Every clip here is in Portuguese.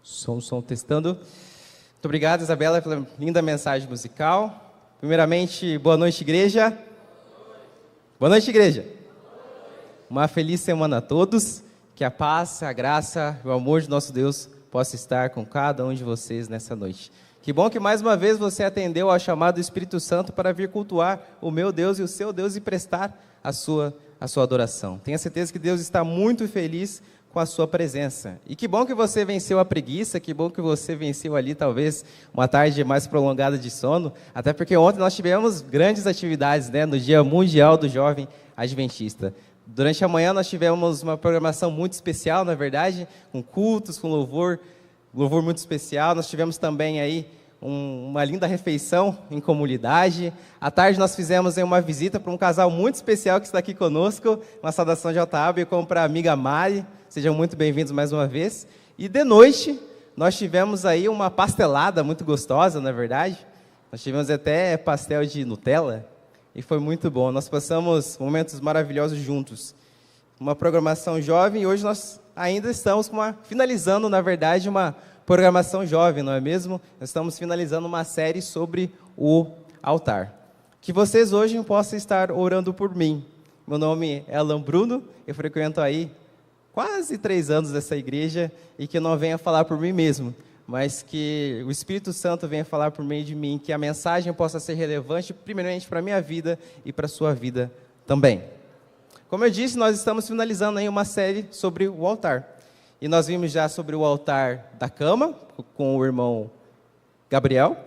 Som, testando. Muito obrigado, Isabela, pela linda mensagem musical. Primeiramente, boa noite, igreja. Boa noite, igreja. Uma feliz semana a todos. Que a paz, a graça, o amor de nosso Deus possa estar com cada um de vocês nessa noite. Que bom que mais uma vez você atendeu ao chamado do Espírito Santo para vir cultuar o meu Deus e o seu Deus e prestar a sua adoração. Tenha certeza que Deus está muito feliz com a sua presença. E que bom que você venceu a preguiça, que bom que você venceu ali talvez uma tarde mais prolongada de sono, até porque ontem nós tivemos grandes atividades, né, no Dia Mundial do Jovem Adventista. Durante a manhã nós tivemos uma programação muito especial, na verdade, com cultos, com louvor muito especial. Nós tivemos também aí uma linda refeição em comunidade. À tarde nós fizemos uma visita para um casal muito especial que está aqui conosco, uma saudação de Otávio, como para a amiga Mari. Sejam muito bem-vindos mais uma vez. E de noite, nós tivemos aí uma pastelada muito gostosa, na verdade. Nós tivemos até pastel de Nutella e foi muito bom. Nós passamos momentos maravilhosos juntos. Uma programação jovem e hoje nós ainda estamos finalizando, na verdade, uma programação jovem, não é mesmo? Nós estamos finalizando uma série sobre o altar. Que vocês hoje possam estar orando por mim. Meu nome é Alan Bruno, eu frequento aí quase 3 anos dessa igreja e que eu não venha falar por mim mesmo, mas que o Espírito Santo venha falar por meio de mim, que a mensagem possa ser relevante, primeiramente para a minha vida e para a sua vida também. Como eu disse, nós estamos finalizando aí uma série sobre o altar. E nós vimos já sobre o altar da cama, com o irmão Gabriel,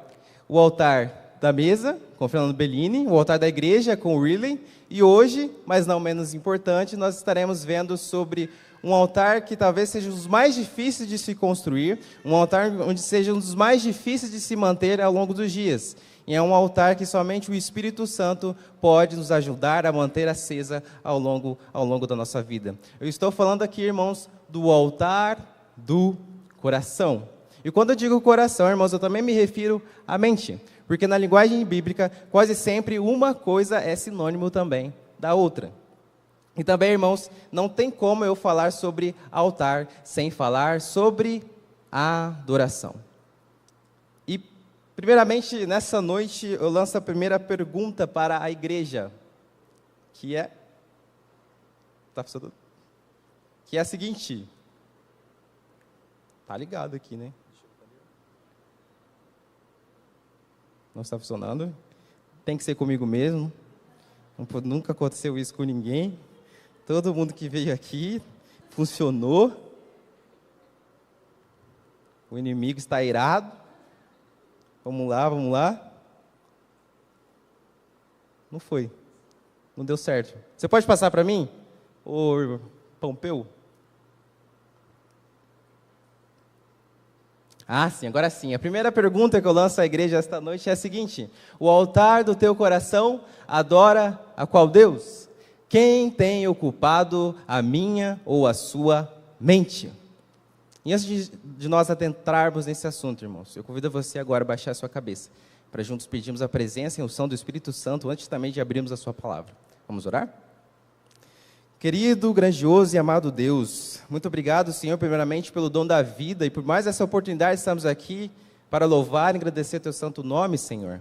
o altar da mesa, com o Fernando Bellini, o altar da igreja, com o Ridley, e hoje, mas não menos importante, nós estaremos vendo sobre um altar que talvez seja um dos mais difíceis de se construir, um altar onde seja um dos mais difíceis de se manter ao longo dos dias. E é um altar que somente o Espírito Santo pode nos ajudar a manter acesa ao longo da nossa vida. Eu estou falando aqui, irmãos, do altar do coração. E quando eu digo coração, irmãos, eu também me refiro à mente. Porque na linguagem bíblica, quase sempre uma coisa é sinônimo também da outra. E também, irmãos, não tem como eu falar sobre altar sem falar sobre adoração. E, primeiramente, nessa noite, eu lanço a primeira pergunta para a igreja, que é... Tá funcionando? Que é a seguinte... Tá ligado aqui, né? Não está funcionando? Tem que ser comigo mesmo. Nunca aconteceu isso com ninguém. Todo mundo que veio aqui funcionou. O inimigo está irado. Vamos lá. Não foi. Não deu certo. Você pode passar para mim, ô Pompeu? Ah, sim, agora sim. A primeira pergunta que eu lanço à igreja esta noite é a seguinte: o altar do teu coração adora a qual Deus? Quem tem ocupado a minha ou a sua mente? E antes de nós adentrarmos nesse assunto, irmãos, eu convido você agora a baixar a sua cabeça, para juntos pedirmos a presença e a unção do Espírito Santo, antes também de abrirmos a sua palavra. Vamos orar? Querido, grandioso e amado Deus, muito obrigado, Senhor, primeiramente pelo dom da vida e por mais essa oportunidade estamos aqui para louvar e agradecer teu santo nome, Senhor.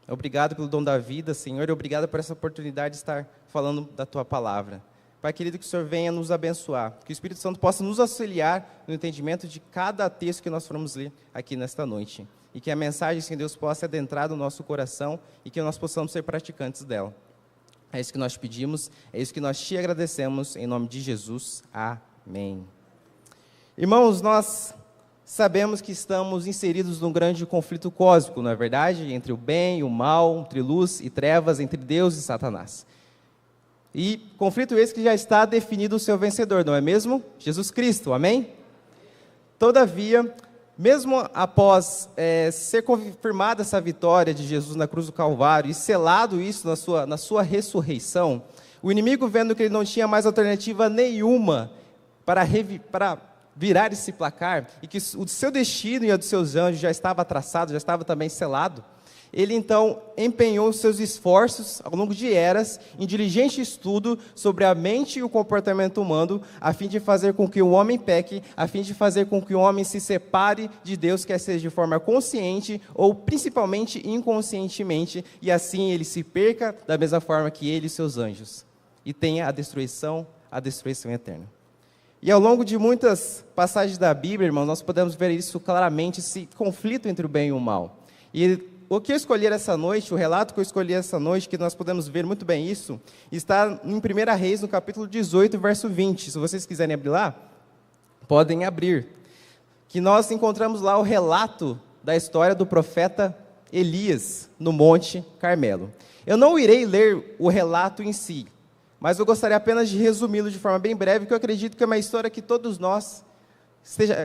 Obrigado pelo dom da vida, Senhor, e obrigado por essa oportunidade de estar falando da tua palavra. Pai querido, que o Senhor venha nos abençoar, que o Espírito Santo possa nos auxiliar no entendimento de cada texto que nós formos ler aqui nesta noite. E que a mensagem, Senhor Deus, possa adentrar no nosso coração e que nós possamos ser praticantes dela. É isso que nós pedimos, é isso que nós te agradecemos, em nome de Jesus. Amém. Irmãos, nós sabemos que estamos inseridos num grande conflito cósmico, não é verdade? Entre o bem e o mal, entre luz e trevas, entre Deus e Satanás. E conflito esse que já está definido o seu vencedor, não é mesmo? Jesus Cristo, amém? Todavia, mesmo após ser confirmada essa vitória de Jesus na cruz do Calvário e selado isso na sua ressurreição, o inimigo, vendo que ele não tinha mais alternativa nenhuma para virar esse placar, e que o seu destino e o dos seus anjos já estava traçado, já estava também selado, ele então empenhou seus esforços ao longo de eras em diligente estudo sobre a mente e o comportamento humano, a fim de fazer com que o homem peque, a fim de fazer com que o homem se separe de Deus, quer seja de forma consciente ou principalmente inconscientemente, e assim ele se perca da mesma forma que ele e seus anjos, e tenha a destruição eterna. E ao longo de muitas passagens da Bíblia, irmãos, nós podemos ver isso claramente, esse conflito entre o bem e o mal. E o que eu escolhi essa noite, o relato que eu escolhi essa noite, que nós podemos ver muito bem isso, está em 1 Reis, no capítulo 18, verso 20. Se vocês quiserem abrir lá, podem abrir. Que nós encontramos lá o relato da história do profeta Elias, no Monte Carmelo. Eu não irei ler o relato em si, mas eu gostaria apenas de resumi-lo de forma bem breve, que eu acredito que é uma história que todos nós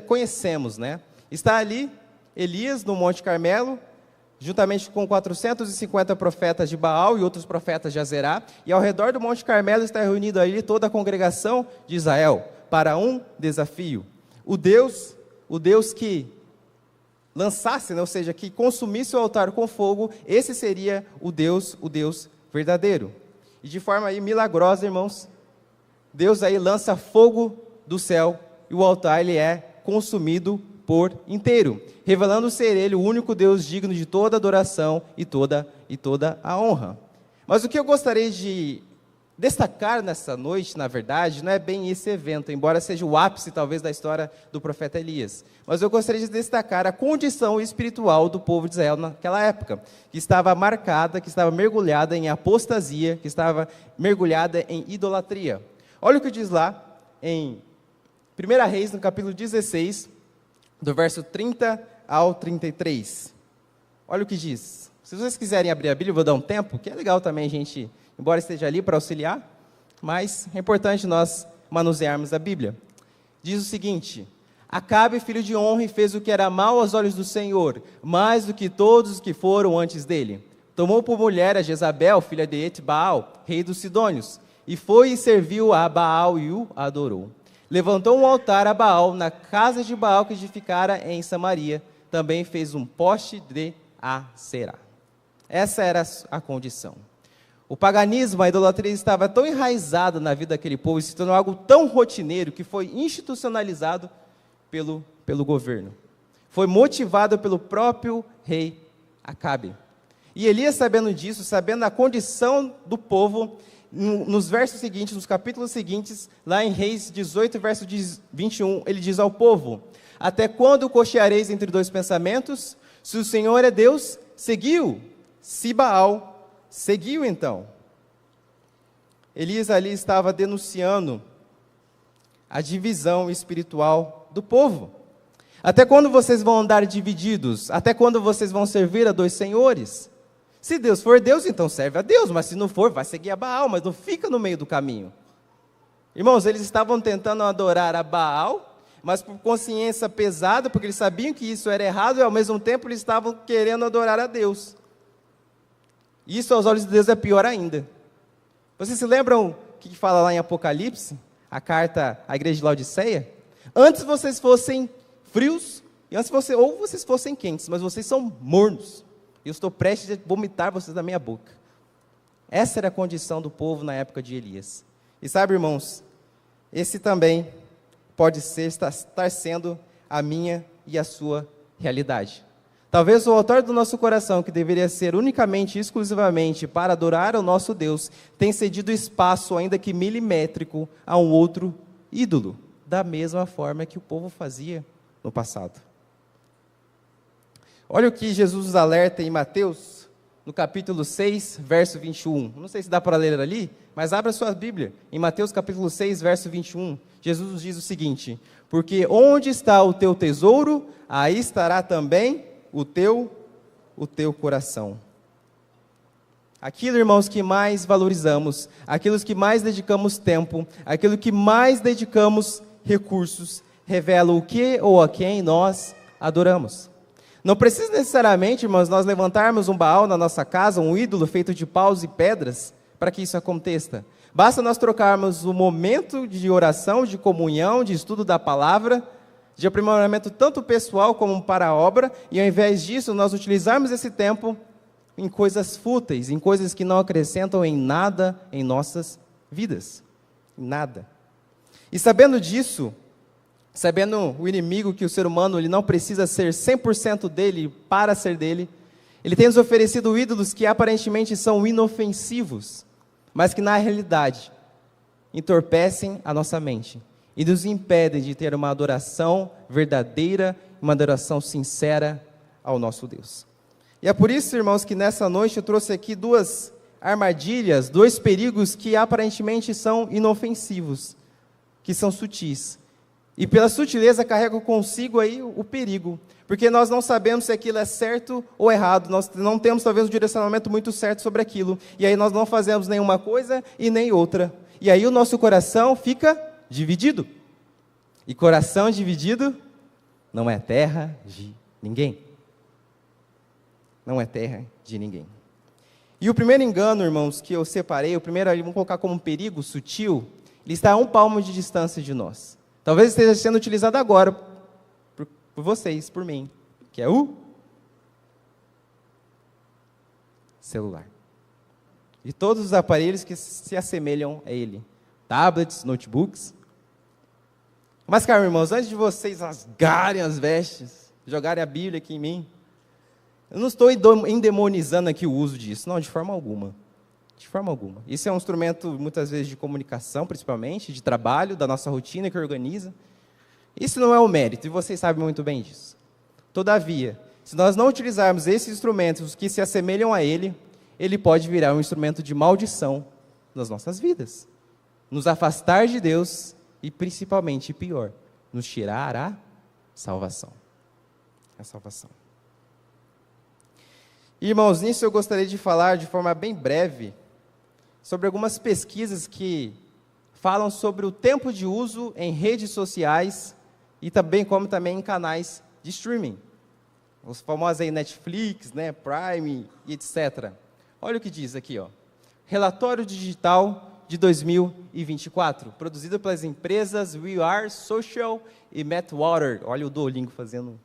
conhecemos, né? Está ali Elias, no Monte Carmelo, juntamente com 450 profetas de Baal e outros profetas de Azerá, e ao redor do Monte Carmelo está reunida ali toda a congregação de Israel, para um desafio. O Deus que lançasse, né, ou seja, que consumisse o altar com fogo, esse seria o Deus verdadeiro. E de forma aí milagrosa, irmãos, Deus aí lança fogo do céu, e o altar ele é consumido por inteiro, revelando ser ele o único Deus digno de toda adoração e toda a honra. Mas o que eu gostaria de destacar nessa noite, na verdade, não é bem esse evento, embora seja o ápice talvez da história do profeta Elias, mas eu gostaria de destacar a condição espiritual do povo de Israel naquela época, que estava marcada, que estava mergulhada em apostasia, que estava mergulhada em idolatria. Olha o que diz lá em 1 Reis, no capítulo 16, do verso 30 ao 33. Olha o que diz. Se vocês quiserem abrir a Bíblia, eu vou dar um tempo, que é legal também a gente, embora esteja ali para auxiliar, mas é importante nós manusearmos a Bíblia. Diz o seguinte: Acabe, filho de Onri, fez o que era mal aos olhos do Senhor, mais do que todos os que foram antes dele. Tomou por mulher a Jezabel, filha de Etbaal, rei dos Sidônios, e foi e serviu a Baal e o adorou. Levantou um altar a Baal na casa de Baal que edificara em Samaria. Também fez um poste de Aserá. Essa era a condição. O paganismo, a idolatria estava tão enraizada na vida daquele povo, se tornou algo tão rotineiro que foi institucionalizado pelo governo. Foi motivado pelo próprio rei Acabe. E Elias, sabendo disso, sabendo a condição do povo, nos versos seguintes, nos capítulos seguintes, lá em Reis 18, verso 21, ele diz ao povo: Até quando cocheareis entre dois pensamentos? Se o Senhor é Deus, seguiu. Se Baal, seguiu então. Elias ali estava denunciando a divisão espiritual do povo. Até quando vocês vão andar divididos? Até quando vocês vão servir a dois senhores? Se Deus for Deus, então serve a Deus, mas se não for, vai seguir a Baal, mas não fica no meio do caminho. Irmãos, eles estavam tentando adorar a Baal, mas por consciência pesada, porque eles sabiam que isso era errado, e ao mesmo tempo eles estavam querendo adorar a Deus. Isso aos olhos de Deus é pior ainda. Vocês se lembram o que fala lá em Apocalipse, a carta à igreja de Laodiceia? Antes vocês fossem frios, ou vocês fossem quentes, mas vocês são mornos. Eu estou prestes a vomitar vocês da minha boca. Essa era a condição do povo na época de Elias. E sabe, irmãos, esse também pode estar sendo a minha e a sua realidade. Talvez o altar do nosso coração, que deveria ser unicamente e exclusivamente para adorar ao nosso Deus, tenha cedido espaço, ainda que milimétrico, a um outro ídolo, da mesma forma que o povo fazia no passado. Olha o que Jesus nos alerta em Mateus, no capítulo 6, verso 21. Não sei se dá para ler ali, mas abra sua Bíblia. Em Mateus capítulo 6, verso 21, Jesus nos diz o seguinte: Porque onde está o teu tesouro, aí estará também o teu coração. Aquilo, irmãos, que mais valorizamos, aquilo que mais dedicamos tempo, aquilo que mais dedicamos recursos, revela o que ou a quem nós adoramos. Não precisa necessariamente, irmãos, nós levantarmos um Baal na nossa casa, um ídolo feito de paus e pedras, para que isso aconteça. Basta nós trocarmos o momento de oração, de comunhão, de estudo da palavra, de aprimoramento tanto pessoal como para a obra, e ao invés disso, nós utilizarmos esse tempo em coisas fúteis, em coisas que não acrescentam em nada em nossas vidas. Em nada. E sabendo disso, sabendo o inimigo que o ser humano ele não precisa ser 100% dele para ser dele, ele tem nos oferecido ídolos que aparentemente são inofensivos, mas que na realidade entorpecem a nossa mente e nos impedem de ter uma adoração verdadeira, uma adoração sincera ao nosso Deus. E é por isso, irmãos, que nessa noite eu trouxe aqui duas armadilhas, dois perigos que aparentemente são inofensivos, que são sutis. E pela sutileza carregam consigo aí o perigo, porque nós não sabemos se aquilo é certo ou errado, nós não temos talvez um direcionamento muito certo sobre aquilo, e aí nós não fazemos nenhuma coisa e nem outra. E aí o nosso coração fica dividido. E coração dividido não é terra de ninguém. Não é terra de ninguém. E o primeiro engano, irmãos, que eu separei, o primeiro ali, vamos colocar como um perigo sutil, ele está a 1 palmo de distância de nós. Talvez esteja sendo utilizado agora por vocês, por mim, que é o celular. E todos os aparelhos que se assemelham a ele. Tablets, notebooks. Mas, caros irmãos, antes de vocês rasgarem as vestes, jogarem a Bíblia aqui em mim, eu não estou endemonizando aqui o uso disso, não, de forma alguma. De forma alguma. Isso é um instrumento, muitas vezes, de comunicação, principalmente, de trabalho, da nossa rotina que organiza. Isso não é o mérito, e vocês sabem muito bem disso. Todavia, se nós não utilizarmos esses instrumentos que se assemelham a ele, ele pode virar um instrumento de maldição nas nossas vidas. Nos afastar de Deus e, principalmente, pior, nos tirar a salvação. A salvação. Irmãos, nisso eu gostaria de falar de forma bem breve sobre algumas pesquisas que falam sobre o tempo de uso em redes sociais e também em canais de streaming. Os famosos aí Netflix, Prime e etc. Olha o que diz aqui, ó. Relatório digital de 2024, produzido pelas empresas We Are Social e Matwater. Olha o Duolingo fazendo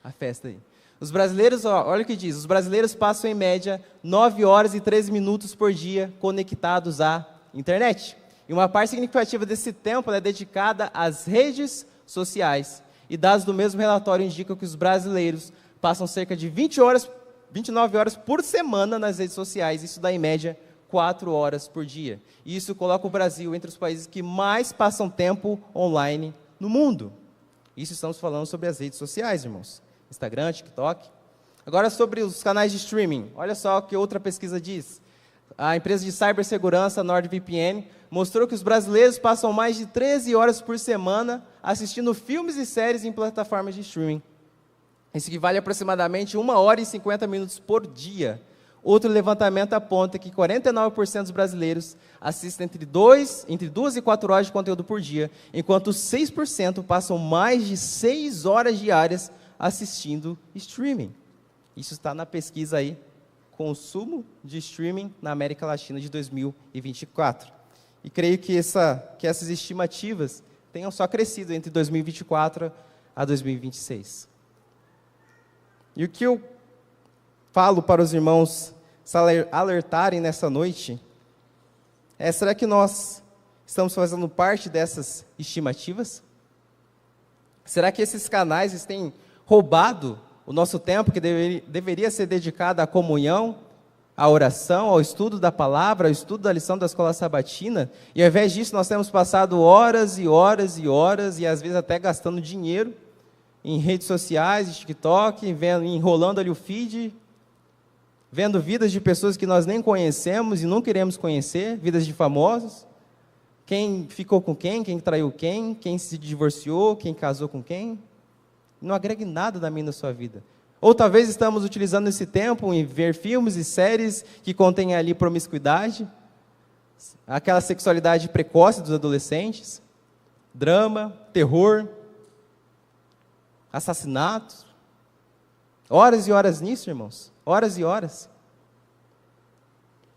a festa aí. Os brasileiros, olha o que diz, os brasileiros passam em média 9 horas e 13 minutos por dia conectados à internet. E uma parte significativa desse tempo é dedicada às redes sociais. E dados do mesmo relatório indicam que os brasileiros passam cerca de 29 horas por semana nas redes sociais. Isso dá em média 4 horas por dia. E isso coloca o Brasil entre os países que mais passam tempo online no mundo. Isso estamos falando sobre as redes sociais, irmãos. Instagram, TikTok. Agora sobre os canais de streaming. Olha só o que outra pesquisa diz. A empresa de cibersegurança NordVPN mostrou que os brasileiros passam mais de 13 horas por semana assistindo filmes e séries em plataformas de streaming. Isso equivale a aproximadamente 1 hora e 50 minutos por dia. Outro levantamento aponta que 49% dos brasileiros assistem entre 2 e 4 horas de conteúdo por dia, enquanto 6% passam mais de 6 horas diárias assistindo streaming. Isso está na pesquisa aí, consumo de streaming na América Latina de 2024. E creio que essas estimativas tenham só crescido entre 2024 a 2026. E o que eu falo para os irmãos se alertarem nessa noite é: será que nós estamos fazendo parte dessas estimativas? Será que esses canais têm roubado o nosso tempo que deveria ser dedicado à comunhão, à oração, ao estudo da palavra, ao estudo da lição da escola sabatina, e ao invés disso nós temos passado horas e horas e horas, e às vezes até gastando dinheiro em redes sociais, em TikTok, enrolando ali o feed, vendo vidas de pessoas que nós nem conhecemos e não queremos conhecer, vidas de famosos, quem ficou com quem traiu quem se divorciou, quem casou com quem. Não agrega nada da minha na sua vida. Ou talvez estamos utilizando esse tempo em ver filmes e séries que contêm ali promiscuidade, aquela sexualidade precoce dos adolescentes, drama, terror, assassinatos. Horas e horas nisso, irmãos. Horas e horas.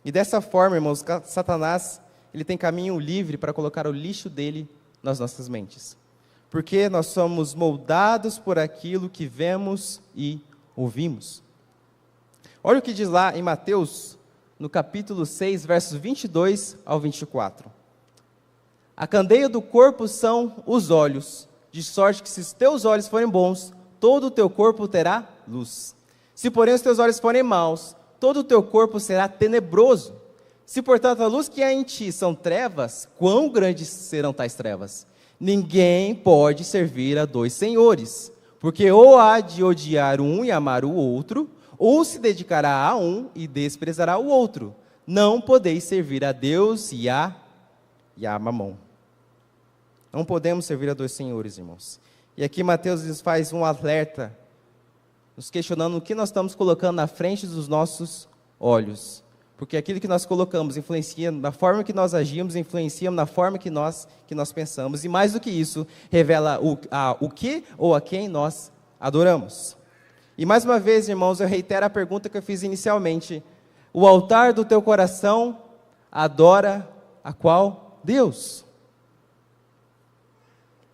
E dessa forma, irmãos, Satanás, ele tem caminho livre para colocar o lixo dele nas nossas mentes. porque nós somos moldados por aquilo que vemos e ouvimos. Olha o que diz lá em Mateus, no capítulo 6, versos 22 ao 24. A candeia do corpo são os olhos, de sorte que se os teus olhos forem bons, todo o teu corpo terá luz. Se porém os teus olhos forem maus, todo o teu corpo será tenebroso. Se portanto a luz que há em ti são trevas, quão grandes serão tais trevas? Ninguém pode servir a dois senhores, porque ou há de odiar um e amar o outro, ou se dedicará a um e desprezará o outro. Não podeis servir a Deus e a Mamon. Não podemos servir a dois senhores, irmãos. E aqui Mateus nos faz um alerta, nos questionando o que nós estamos colocando na frente dos nossos olhos. Porque aquilo que nós colocamos influencia na forma que nós agimos, influencia na forma que nós pensamos. E mais do que isso, revela o que ou a quem nós adoramos. E mais uma vez, irmãos, eu reitero a pergunta que eu fiz inicialmente. O altar do teu coração adora a qual Deus?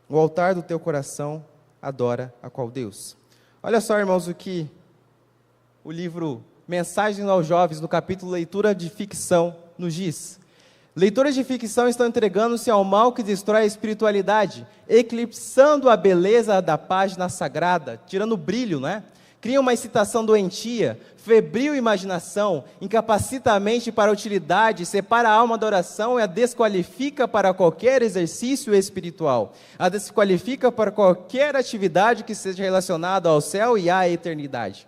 O altar do teu coração adora a qual Deus? Olha só, irmãos, o que o livro Mensagens aos Jovens, no capítulo Leitura de Ficção, nos diz. Leituras de ficção estão entregando-se ao mal que destrói a espiritualidade, eclipsando a beleza da página sagrada, tirando o brilho, né? Cria uma excitação doentia, febril imaginação, incapacita a mente para a utilidade, separa a alma da oração e a desqualifica para qualquer exercício espiritual. A desqualifica para qualquer atividade que seja relacionada ao céu e à eternidade.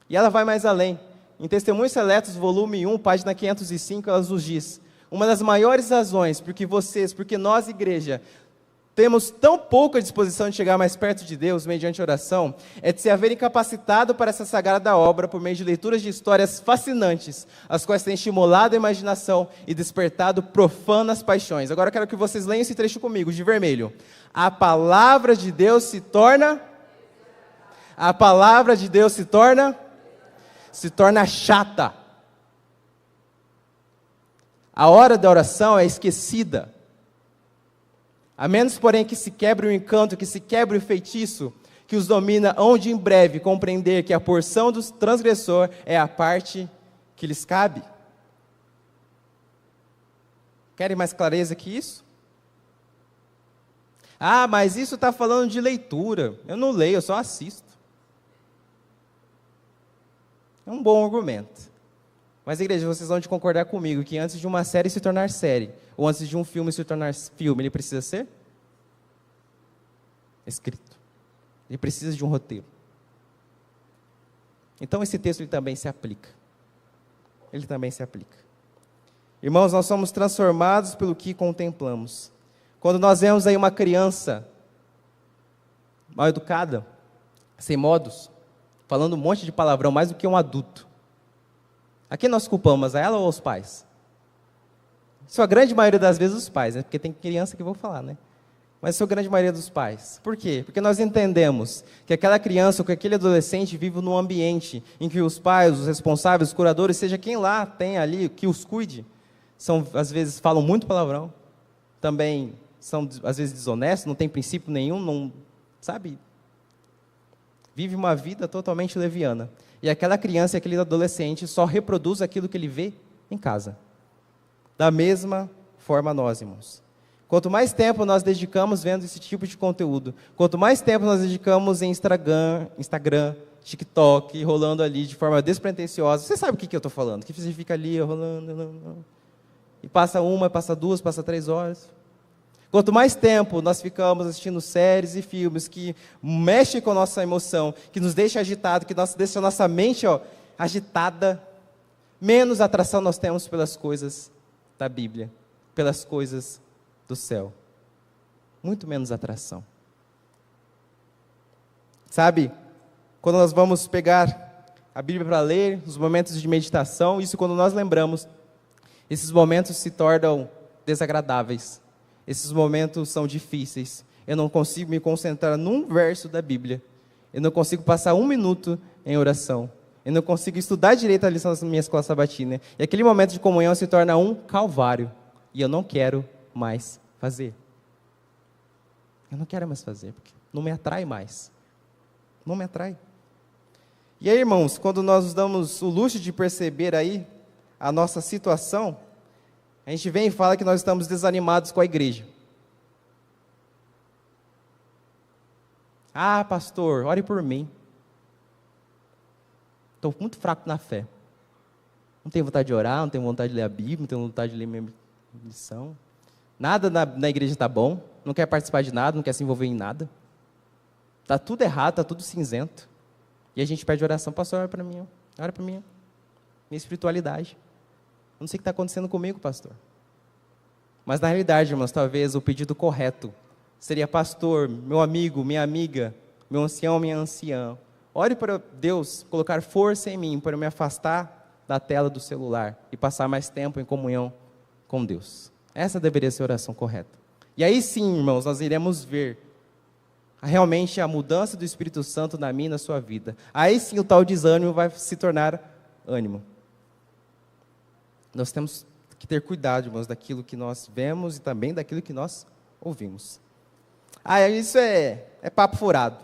E ela vai mais além. Em Testemunhos Seletos, volume 1, página 505, ela nos diz: uma das maiores razões porque nós, igreja, temos tão pouca disposição de chegar mais perto de Deus mediante oração, é de se haver incapacitado para essa sagrada obra por meio de leituras de histórias fascinantes, as quais têm estimulado a imaginação e despertado profanas paixões. Agora eu quero que vocês leiam esse trecho comigo, de vermelho. A palavra de Deus se torna chata. A hora da oração é esquecida. A menos, porém, que se quebre o encanto, que se quebre o feitiço, que os domina, onde em breve compreender que a porção do transgressor é a parte que lhes cabe. Querem mais clareza que isso? Ah, mas isso está falando de leitura. Eu não leio, eu só assisto. É um bom argumento. Mas, igreja, vocês vão de concordar comigo que antes de uma série se tornar série, ou antes de um filme se tornar filme, ele precisa ser escrito. Ele precisa de um roteiro. Então, esse texto ele também se aplica. Ele também se aplica. Irmãos, nós somos transformados pelo que contemplamos. Quando nós vemos aí uma criança mal educada, sem modos, falando um monte de palavrão, mais do que um adulto, a quem nós culpamos? A ela ou aos pais? Isso a grande maioria das vezes os pais, né? Porque tem criança que vão falar, né? Mas isso a grande maioria dos pais. Por quê? Porque nós entendemos que aquela criança ou que aquele adolescente vive num ambiente em que os pais, os responsáveis, os curadores, seja quem lá tem ali, que os cuide, às vezes falam muito palavrão, também são às vezes desonestos, não tem princípio nenhum, não, sabe? Vive uma vida totalmente leviana. E aquela criança e aquele adolescente só reproduz aquilo que ele vê em casa. Da mesma forma nós, irmãos. Quanto mais tempo nós dedicamos vendo esse tipo de conteúdo, quanto mais tempo nós dedicamos em Instagram, TikTok, rolando ali de forma despretensiosa, você sabe o que eu estou falando, que você fica ali rolando, e passa uma, passa duas, passa 3 horas. Quanto mais tempo nós ficamos assistindo séries e filmes que mexem com a nossa emoção, que nos deixam agitados, que deixam a nossa mente agitada, menos atração nós temos pelas coisas da Bíblia, pelas coisas do céu. Muito menos atração. Sabe, quando nós vamos pegar a Bíblia para ler, os momentos de meditação, isso quando nós lembramos, esses momentos se tornam desagradáveis. Esses momentos são difíceis. Eu não consigo me concentrar num verso da Bíblia. Eu não consigo passar 1 minuto em oração. Eu não consigo estudar direito a lição da minha escola sabatina. E aquele momento de comunhão se torna um calvário. E eu não quero mais fazer. Eu não quero mais fazer, porque não me atrai mais. Não me atrai. E aí, irmãos, quando nós nos damos o luxo de perceber aí a nossa situação, a gente vem e fala que nós estamos desanimados com a igreja. Ah, pastor, ore por mim. Estou muito fraco na fé. Não tenho vontade de orar, não tenho vontade de ler a Bíblia, não tenho vontade de ler minha lição. Nada na igreja está bom, não quer participar de nada, não quer se envolver em nada. Está tudo errado, está tudo cinzento. E a gente pede oração, pastor, ora para mim, ora para mim. Minha espiritualidade. Eu não sei o que está acontecendo comigo, pastor. Mas na realidade, irmãos, talvez o pedido correto seria, pastor, meu amigo, minha amiga, meu ancião, minha anciã, ore para Deus colocar força em mim, para eu me afastar da tela do celular e passar mais tempo em comunhão com Deus. Essa deveria ser a oração correta. E aí sim, irmãos, nós iremos ver realmente a mudança do Espírito Santo na minha e na sua vida. Aí sim o tal desânimo vai se tornar ânimo. Nós temos que ter cuidado, irmãos, daquilo que nós vemos e também daquilo que nós ouvimos. Ah, isso é papo furado.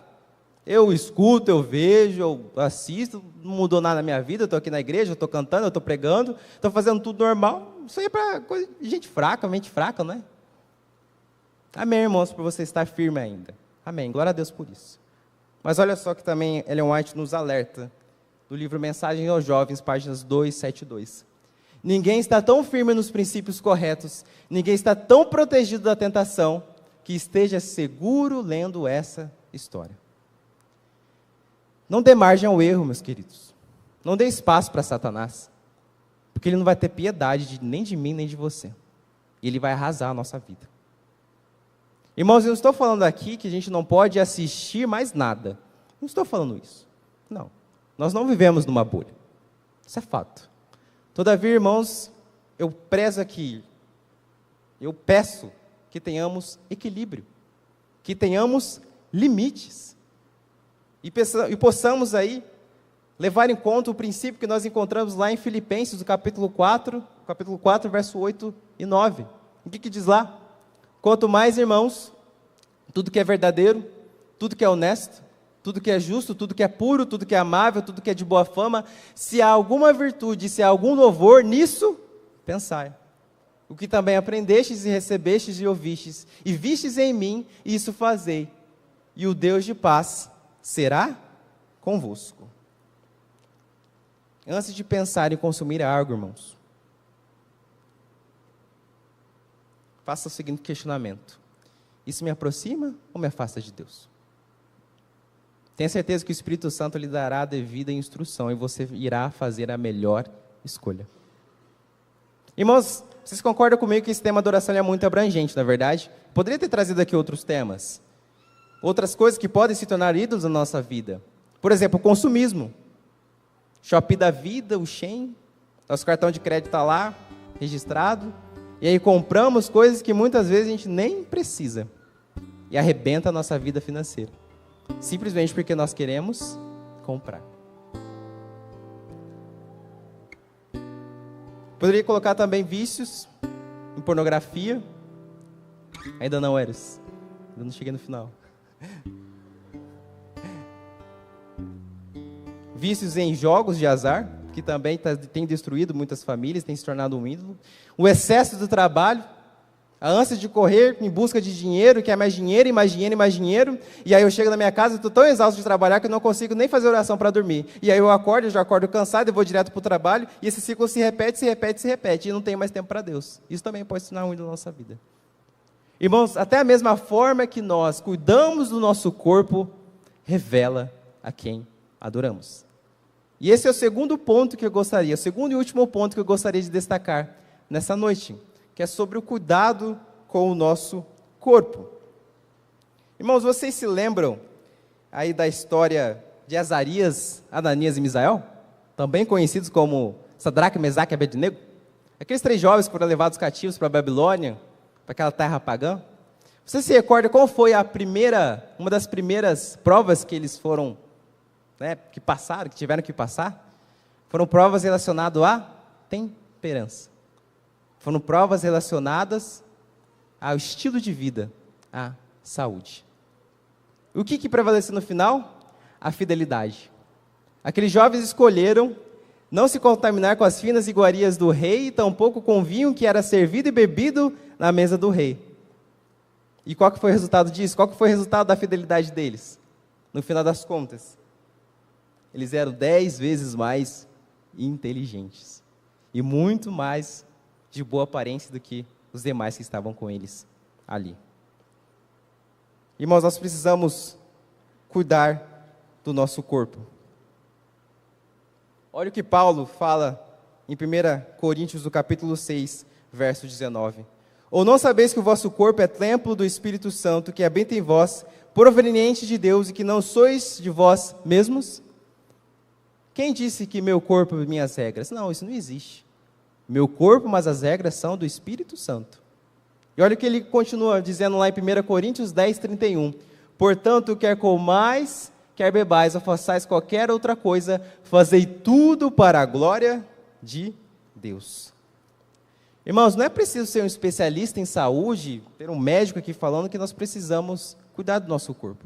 Eu escuto, eu vejo, eu assisto, não mudou nada na minha vida, eu estou aqui na igreja, eu estou cantando, eu estou pregando, estou fazendo tudo normal. Isso aí é para gente fraca, mente fraca, não é? Amém, irmãos, por você estar firme ainda. Amém, glória a Deus por isso. Mas olha só que também Ellen White nos alerta, do livro Mensagem aos Jovens, páginas 272. Ninguém está tão firme nos princípios corretos, ninguém está tão protegido da tentação, que esteja seguro lendo essa história. Não dê margem ao erro, meus queridos. Não dê espaço para Satanás, porque ele não vai ter piedade nem de mim, nem de você. E ele vai arrasar a nossa vida. Irmãos, eu não estou falando aqui que a gente não pode assistir mais nada. Não estou falando isso. Não. Nós não vivemos numa bolha. Isso é fato. Todavia, irmãos, eu prezo aqui, eu peço que tenhamos equilíbrio, que tenhamos limites, e possamos aí levar em conta o princípio que nós encontramos lá em Filipenses, no capítulo 4, verso 8 e 9. O que diz lá? Quanto mais, irmãos, tudo que é verdadeiro, tudo que é honesto, tudo que é justo, tudo que é puro, tudo que é amável, tudo que é de boa fama, se há alguma virtude, se há algum louvor, nisso pensai. O que também aprendestes e recebestes e ouvistes, e vistes em mim, isso fazei, e o Deus de paz será convosco. Antes de pensar em consumir algo, irmãos, faça o seguinte questionamento: isso me aproxima ou me afasta de Deus? Tenha certeza que o Espírito Santo lhe dará a devida instrução e você irá fazer a melhor escolha. Irmãos, vocês concordam comigo que esse tema da oração é muito abrangente, não é verdade? Poderia ter trazido aqui outros temas, outras coisas que podem se tornar ídolos na nossa vida. Por exemplo, o consumismo. Shopee da vida, o Shein, nosso cartão de crédito está lá, registrado, e aí compramos coisas que muitas vezes a gente nem precisa, e arrebenta a nossa vida financeira, simplesmente porque nós queremos comprar. Poderia colocar também vícios em pornografia. Ainda não, Eros. Ainda não cheguei no final. Vícios em jogos de azar, que também tem destruído muitas famílias, tem se tornado um ídolo. O excesso do trabalho, a ânsia de correr em busca de dinheiro, quer mais dinheiro, e mais dinheiro, e mais dinheiro. E aí eu chego na minha casa, estou tão exausto de trabalhar que eu não consigo nem fazer oração para dormir. E aí eu já acordo cansado, eu vou direto para o trabalho, e esse ciclo se repete, e não tenho mais tempo para Deus. Isso também pode se tornar um ídolo na nossa vida. Irmãos, até a mesma forma que nós cuidamos do nosso corpo, revela a quem adoramos. E esse é o segundo ponto que eu gostaria, o segundo e último ponto que eu gostaria de destacar nessa noite, que é sobre o cuidado com o nosso corpo. Irmãos, vocês se lembram aí da história de Azarias, Ananias e Misael? Também conhecidos como Sadraque, Mesaque e Abednego? Aqueles 3 jovens que foram levados cativos para a Babilônia, para aquela terra pagã. Você se recorda qual foi uma das primeiras provas que eles foram, que tiveram que passar? Foram provas relacionadas à temperança. Foram provas relacionadas ao estilo de vida, à saúde. O que prevaleceu no final? A fidelidade. Aqueles jovens escolheram não se contaminar com as finas iguarias do rei, e tampouco com o vinho que era servido e bebido na mesa do rei. E qual que foi o resultado disso? Qual que foi o resultado da fidelidade deles? No final das contas, eles eram 10 vezes mais inteligentes e muito mais de boa aparência do que os demais que estavam com eles ali. Irmãos, nós precisamos cuidar do nosso corpo. Olha o que Paulo fala em 1 Coríntios, do capítulo 6, verso 19. Ou não sabeis que o vosso corpo é templo do Espírito Santo, que habita em vós, proveniente de Deus, e que não sois de vós mesmos? Quem disse que meu corpo e minhas regras? Não, isso não existe. Meu corpo, mas as regras são do Espírito Santo. E olha o que ele continua dizendo lá em 1 Coríntios 10, 31. Portanto, quer comais, quer bebais, ou façais qualquer outra coisa, fazei tudo para a glória de Deus. Irmãos, não é preciso ser um especialista em saúde, ter um médico aqui falando que nós precisamos cuidar do nosso corpo.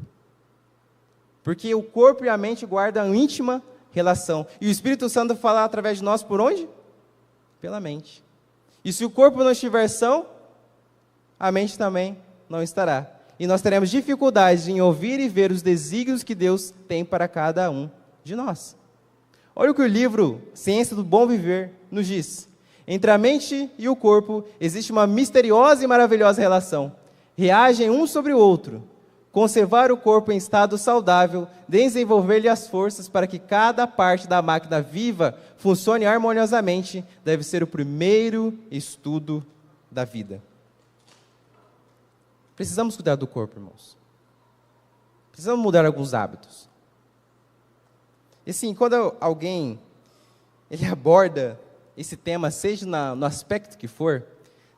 Porque o corpo e a mente guardam íntima relação. E o Espírito Santo fala através de nós por onde? Pela mente. E se o corpo não estiver são, a mente também não estará. E nós teremos dificuldade em ouvir e ver os desígnios que Deus tem para cada um de nós. Olha o que o livro Ciência do Bom Viver nos diz. Entre a mente e o corpo existe uma misteriosa e maravilhosa relação. Reagem um sobre o outro. Conservar o corpo em estado saudável, desenvolver-lhe as forças para que cada parte da máquina viva funcione harmoniosamente, deve ser o primeiro estudo da vida. Precisamos cuidar do corpo, irmãos. Precisamos mudar alguns hábitos. E sim, quando alguém ele aborda esse tema, seja no aspecto que for,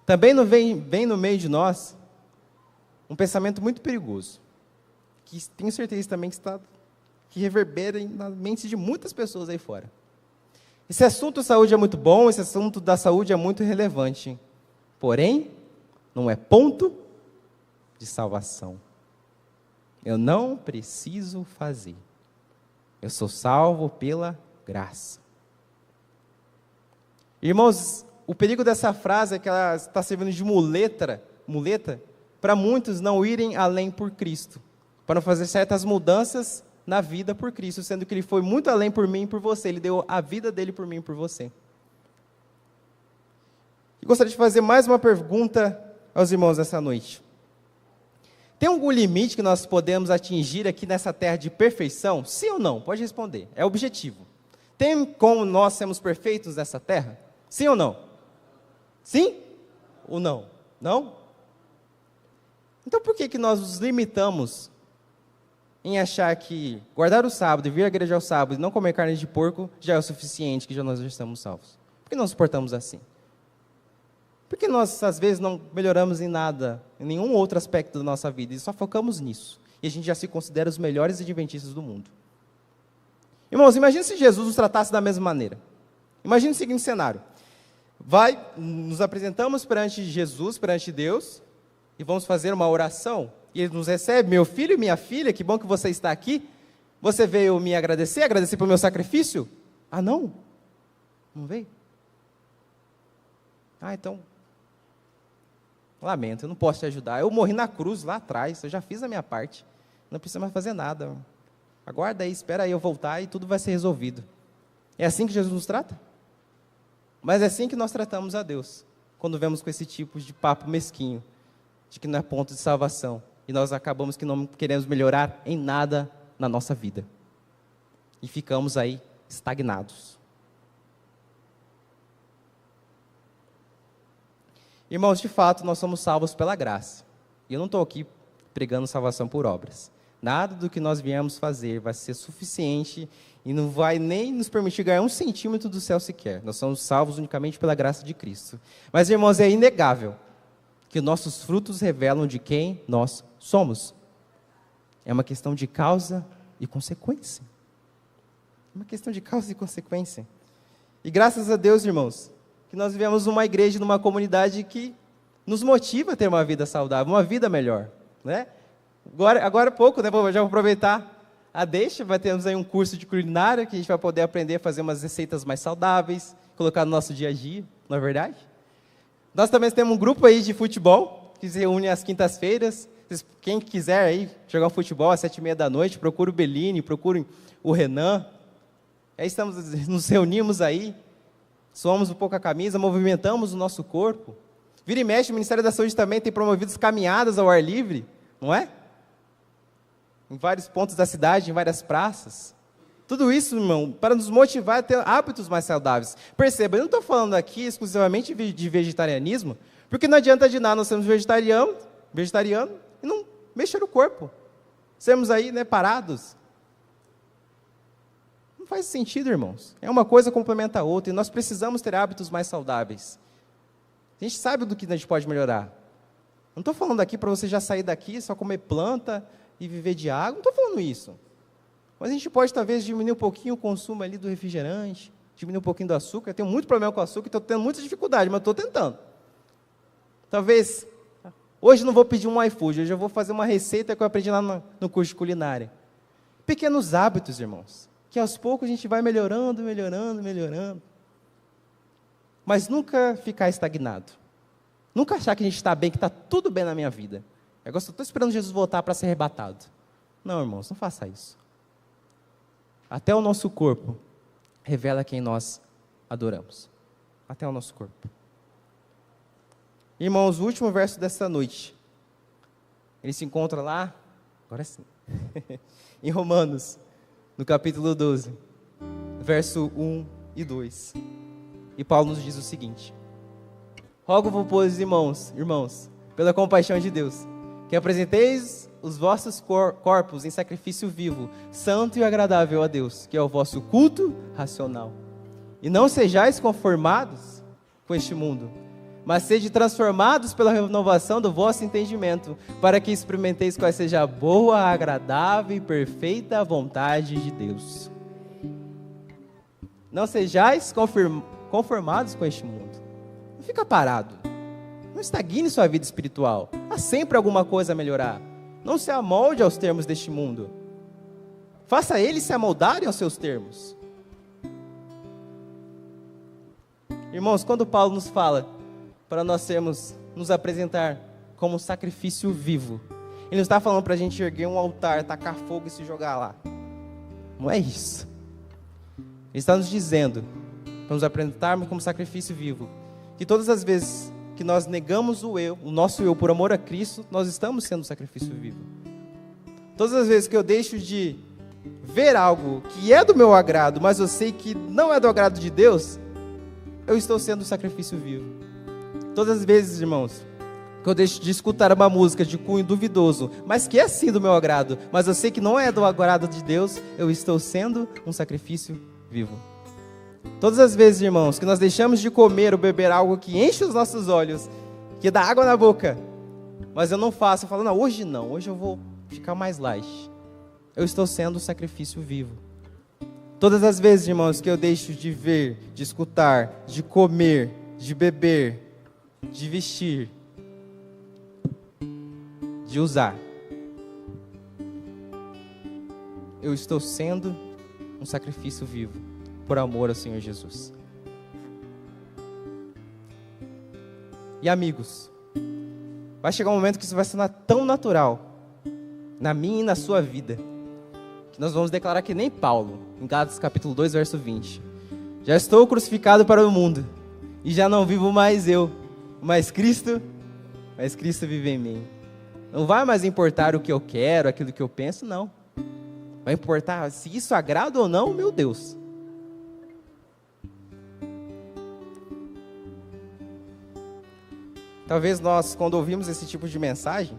também não vem no meio de nós um pensamento muito perigoso, que tenho certeza também que reverbera na mente de muitas pessoas aí fora. Esse assunto da saúde é muito bom, esse assunto da saúde é muito relevante, porém, não é ponto de salvação. Eu não preciso fazer. Eu sou salvo pela graça. Irmãos, o perigo dessa frase é que ela está servindo de muleta para muitos não irem além por Cristo, para não fazer certas mudanças na vida por Cristo, sendo que Ele foi muito além por mim e por você, Ele deu a vida dEle por mim e por você. E gostaria de fazer mais uma pergunta aos irmãos essa noite. Tem algum limite que nós podemos atingir aqui nessa terra de perfeição? Sim ou não? Pode responder, é objetivo. Tem como nós sermos perfeitos nessa terra? Sim ou não? Sim ou não? Não? Então por que nós nos limitamos em achar que guardar o sábado e vir à igreja ao sábado e não comer carne de porco já é o suficiente, que nós já estamos salvos? Por que nós nos portamos assim? Por que nós, às vezes, não melhoramos em nada, em nenhum outro aspecto da nossa vida, e só focamos nisso? E a gente já se considera os melhores adventistas do mundo. Irmãos, imagine se Jesus nos tratasse da mesma maneira. Imagine o seguinte cenário. Nos apresentamos perante Jesus, perante Deus, e vamos fazer uma oração, e Ele nos recebe, meu filho e minha filha, que bom que você está aqui, você veio me agradecer pelo meu sacrifício? Ah, não? Não veio? Ah, então, lamento, eu não posso te ajudar, eu morri na cruz lá atrás, eu já fiz a minha parte, não precisa mais fazer nada, aguarda aí, espera aí eu voltar e tudo vai ser resolvido. É assim que Jesus nos trata? Mas é assim que nós tratamos a Deus, quando vemos com esse tipo de papo mesquinho, de que não é ponto de salvação, e nós acabamos que não queremos melhorar em nada na nossa vida, e ficamos aí estagnados. Irmãos, de fato, nós somos salvos pela graça, e eu não estou aqui pregando salvação por obras. Nada do que nós viemos fazer vai ser suficiente e não vai nem nos permitir ganhar 1 centímetro do céu sequer. Nós somos salvos unicamente pela graça de Cristo. Mas, irmãos, é inegável que nossos frutos revelam de quem nós somos. É uma questão de causa e consequência. É uma questão de causa e consequência. E graças a Deus, irmãos, que nós vivemos numa igreja, numa comunidade que nos motiva a ter uma vida saudável, uma vida melhor, né? Agora há pouco, né? Já vou aproveitar a deixa. Termos aí um curso de culinária que a gente vai poder aprender a fazer umas receitas mais saudáveis, colocar no nosso dia a dia, não é verdade? Nós também temos um grupo aí de futebol, que se reúne às quintas-feiras. Quem quiser aí jogar um futebol às 7h30 procure o Bellini, procure o Renan. Aí nos reunimos aí, suamos um pouco a camisa, movimentamos o nosso corpo. Vira e mexe, o Ministério da Saúde também tem promovido caminhadas ao ar livre, não é? Em vários pontos da cidade, em várias praças. Tudo isso, irmão, para nos motivar a ter hábitos mais saudáveis. Perceba, eu não estou falando aqui exclusivamente de vegetarianismo, porque não adianta de nada nós sermos vegetariano e não mexer o corpo. Sermos aí, né, parados. Não faz sentido, irmãos. É uma coisa complementa a outra, e nós precisamos ter hábitos mais saudáveis. A gente sabe do que a gente pode melhorar. Não estou falando aqui para você já sair daqui, só comer planta e viver de água, não estou falando isso. Mas a gente pode, talvez, diminuir um pouquinho o consumo ali do refrigerante, diminuir um pouquinho do açúcar. Eu tenho muito problema com açúcar, estou tendo muita dificuldade, mas estou tentando. Talvez, hoje não vou pedir um iFood, hoje eu vou fazer uma receita que eu aprendi lá no curso de culinária. Pequenos hábitos, irmãos, que aos poucos a gente vai melhorando. Mas nunca ficar estagnado. Nunca achar que a gente está bem, que está tudo bem na minha vida. Eu estou esperando Jesus voltar para ser arrebatado. Não, irmãos, não faça isso. Até o nosso corpo revela quem nós adoramos. Até o nosso corpo. Irmãos, o último verso dessa noite, ele se encontra lá, agora sim, em Romanos, no capítulo 12, verso 1 e 2. E Paulo nos diz o seguinte: rogo-vos, pois, irmãos, pela compaixão de Deus, que apresenteis os vossos corpos em sacrifício vivo, santo e agradável a Deus, que é o vosso culto racional. E não sejais conformados com este mundo, mas sede transformados pela renovação do vosso entendimento, para que experimenteis qual seja a boa, agradável e perfeita vontade de Deus. Não sejais conformados com este mundo. Não fica parado. Não estagne sua vida espiritual. Há sempre alguma coisa a melhorar. Não se amolde aos termos deste mundo. Faça eles se amoldarem aos seus termos. Irmãos, quando Paulo nos fala para nós nos apresentar como um sacrifício vivo, ele não está falando para a gente erguer um altar, tacar fogo e se jogar lá. Não é isso. Ele está nos dizendo, para nos apresentarmos como sacrifício vivo, que todas as vezes que nós negamos o nosso eu por amor a Cristo, nós estamos sendo um sacrifício vivo. Todas as vezes que eu deixo de ver algo que é do meu agrado, mas eu sei que não é do agrado de Deus, eu estou sendo um sacrifício vivo. Todas as vezes, irmãos, que eu deixo de escutar uma música de cunho duvidoso, mas que é sim do meu agrado, mas eu sei que não é do agrado de Deus, eu estou sendo um sacrifício vivo. Todas as vezes, irmãos, que nós deixamos de comer ou beber algo que enche os nossos olhos, que dá água na boca, mas eu não faço, eu falo, não, hoje eu vou ficar mais light. Eu estou sendo um sacrifício vivo. Todas as vezes, irmãos, que eu deixo de ver, de escutar, de comer, de beber, de vestir, de usar, eu estou sendo um sacrifício vivo, por amor ao Senhor Jesus. E amigos, vai chegar um momento que isso vai se tornar tão natural, na minha e na sua vida, que nós vamos declarar que nem Paulo, em Gálatas capítulo 2, verso 20. Já estou crucificado para o mundo, e já não vivo mais eu, mas Cristo vive em mim. Não vai mais importar o que eu quero, aquilo que eu penso, não. Vai importar se isso agrada ou não, meu Deus. Talvez nós, quando ouvimos esse tipo de mensagem,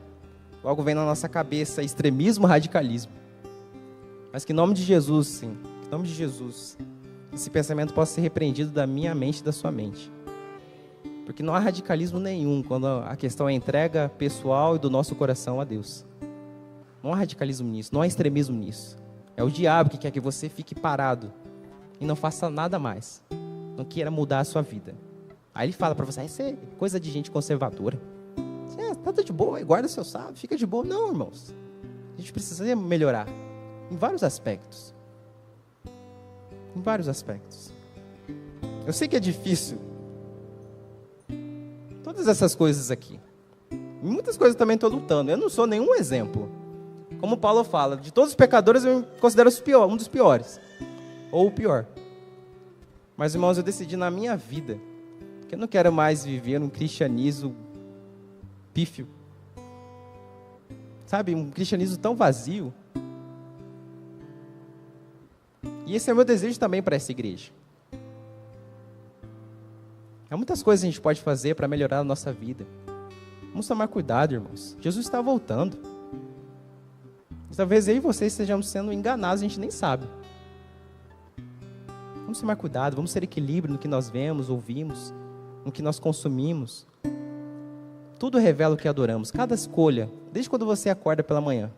logo vem na nossa cabeça extremismo, radicalismo. Mas que em nome de Jesus, sim, que em nome de Jesus, esse pensamento possa ser repreendido da minha mente e da sua mente. Porque não há radicalismo nenhum quando a questão é a entrega pessoal e do nosso coração a Deus. Não há radicalismo nisso, não há extremismo nisso. É o diabo que quer que você fique parado e não faça nada mais. Não queira mudar a sua vida. Aí ele fala para você, isso é coisa de gente conservadora. Tá de boa, guarda seu sábado, fica de boa. Não, irmãos. A gente precisa melhorar em vários aspectos. Em vários aspectos. Eu sei que é difícil. Todas essas coisas aqui. E muitas coisas também estou lutando. Eu não sou nenhum exemplo. Como Paulo fala, de todos os pecadores eu me considero um dos piores. Ou o pior. Mas, irmãos, eu decidi na minha vida que eu não quero mais viver um cristianismo pífio. Sabe, um cristianismo tão vazio. E esse é o meu desejo também para essa igreja. Há muitas coisas que a gente pode fazer para melhorar a nossa vida. Vamos tomar cuidado, irmãos. Jesus está voltando. E talvez eu e vocês estejamos sendo enganados, a gente nem sabe. Vamos tomar cuidado, vamos ter equilíbrio no que nós vemos, ouvimos, no que nós consumimos. Tudo revela o que adoramos. Cada escolha, desde quando você acorda pela manhã,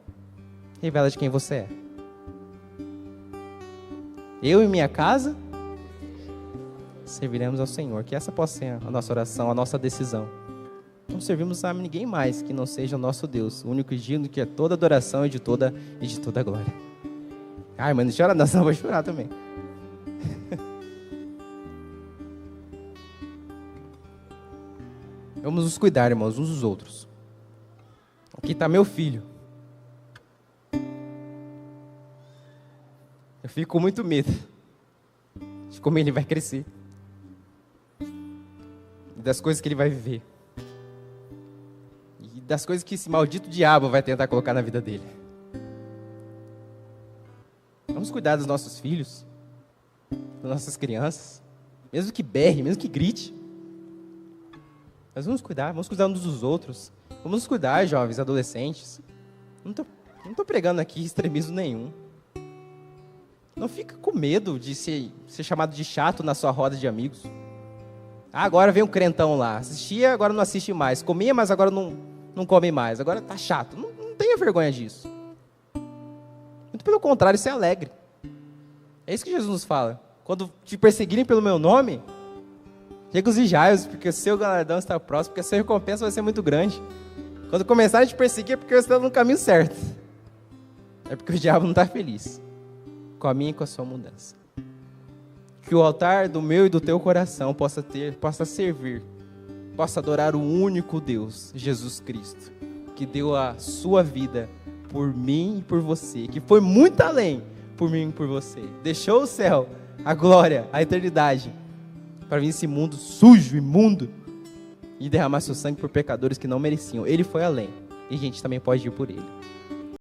revela de quem você é. Eu e minha casa serviremos ao Senhor. Que essa possa ser a nossa oração, a nossa decisão. Não servimos a ninguém mais que não seja o nosso Deus, o único e digno que é toda adoração e de toda glória. Ai, mano, não chora não, senão eu vou chorar também. Vamos nos cuidar, irmãos, uns dos outros. Aqui está meu filho. Eu fico com muito medo de como ele vai crescer. E das coisas que ele vai viver. E das coisas que esse maldito diabo vai tentar colocar na vida dele. Vamos cuidar dos nossos filhos, das nossas crianças. Mesmo que berre, mesmo que grite. Mas vamos cuidar uns dos outros. Vamos nos cuidar, jovens, adolescentes. Não tô pregando aqui extremismo nenhum. Não fica com medo de ser chamado de chato na sua roda de amigos. Ah, agora vem um crentão lá. Assistia, agora não assiste mais. Comia, mas agora não come mais. Agora tá chato. Não tenha vergonha disso. Muito pelo contrário, isso é alegre. É isso que Jesus nos fala. Quando te perseguirem pelo meu nome, regozijai-vos, porque o seu galardão está próximo, porque a sua recompensa vai ser muito grande. Quando começarem a te perseguir, é porque você está no caminho certo. É porque o diabo não está feliz com a minha e com a sua mudança. Que o altar do meu e do teu coração possa servir, possa adorar o único Deus, Jesus Cristo, que deu a sua vida por mim e por você, que foi muito além por mim e por você. Deixou o céu, a glória, a eternidade, para vir esse mundo sujo, imundo, e derramar seu sangue por pecadores que não mereciam. Ele foi além, e a gente também pode ir por ele.